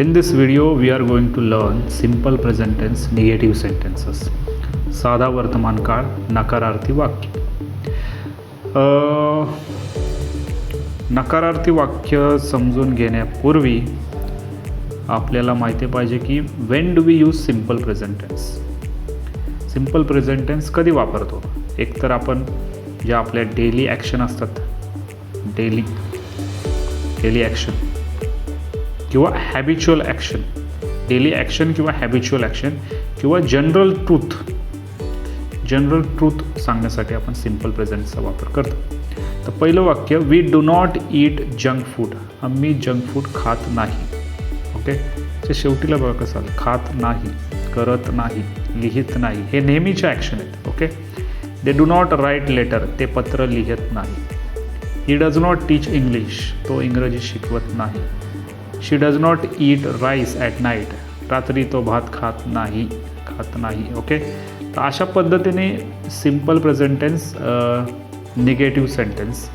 In this video, we are going to learn simple present tense negative sentences. साधा वर्तमान काळ नकारार्थी वाक्य. नकारार्थी वाक्य समजून घेण्यापूर्वी आपल्याला माहिती पाहिजे की when do we use simple present tense. Simple present tense कधी वापरतो. एक तर आपण ज्या आपल्या डेली ॲक्शन असतात, डेली ॲक्शन किंवा हॅबिच्युअल ॲक्शन, डेली ॲक्शन किंवा हॅबिच्युअल ॲक्शन किंवा जनरल ट्रूथ सांगण्यासाठी आपण सिम्पल प्रेझेंटचा वापर करतो. तर पहिलं वाक्य, we do not eat junk food. आम्ही जंक फूड खात नाही. ओके, ते शेवटीला बघा कसं आलं, खात नाही, करत नाही, लिहित नाही, हे नेहमीचे ॲक्शन आहेत. Okay, they do not write letter. ते पत्र लिहित नाही. He does not teach English. तो इंग्रजी शिकवत नाही. She does not eat rice at night. रात्री तो भात खात नाही. ओके, तर अशा पद्धतीने simple present tense negative sentence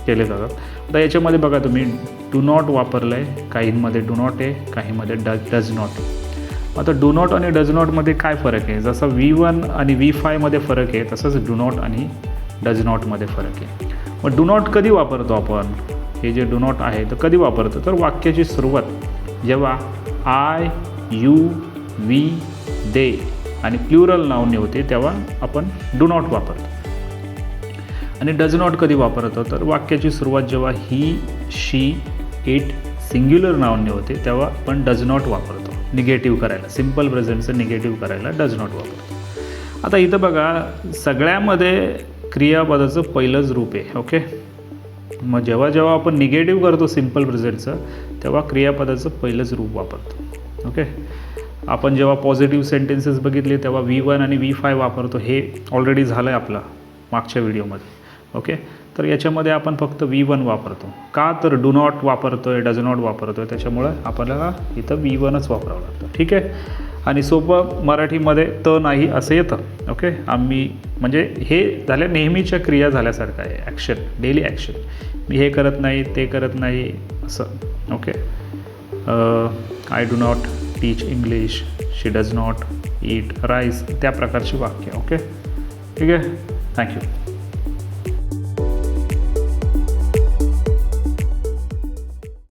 केले जातात. आता याच्यामध्ये बघा तुम्ही डू नॉट वापरलं आहे, काहींमध्ये डू नॉट आहे, काहींमध्ये डज नॉट. आता डू नॉट आणि डज नॉटमध्ये काय फरक आहे. जसं V1 आणि V5मध्ये फरक आहे, तसंच डू नॉट आणि डज नॉटमध्ये फरक आहे. मग डू नॉट कधी वापरतो आपण. हे जे डू नॉट आहे तर कधी वापरतो, तर वाक्याची सुरुवात जेव्हा आय, यू, वी, दे आणि प्लुरल नाउन होते तेव्हा आपण डू नॉट वापरतो. आणि डज नॉट कधी वापरतो, तर वाक्याची सुरुवात जेव्हा ही, शी, इट सिंग्युलर नाउन होते तेव्हा आपण डज नॉट वापरतो. निगेटिव्ह करायला, सिम्पल प्रेझेंटचं निगेटिव्ह करायला डज नॉट वापरतो. आता इथं बघा सगळ्यामध्ये क्रियापदाचं पहिलंच रूप आहे. ओके, मग जेव्हा आपण निगेटिव्ह करतो सिम्पल प्रेझेंटचं तेव्हा क्रियापदाचं पहिलंच रूप वापरतो. ओके, आपण जेव्हा पॉझिटिव्ह सेंटेन्सेस बघितले तेव्हा V1 आणि V5 वापरतो. हे ऑलरेडी झालं आहे आपला मागच्या व्हिडिओमध्ये. ओके, तर याच्यामध्ये आपण फक्त V1 वापरतो. का, तर डू नॉट वापरतो आहे, डज नॉट वापरतो आहे, त्याच्यामुळं आपल्याला इथं V1च वापरावं लागतं. ठीक आहे, आणि सोपं मराठीमध्ये तर नाही असं येतं. ओके, आम्ही म्हणजे हे झाल्या नेहमीच्या क्रिया झाल्यासारखं आहे. Action, daily action. मी हे करत नाही, ते करत नाही असं. Okay, I do not teach English, she does not eat rice, त्या प्रकारची वाक्य. ओके, ठीक आहे, थँक्यू.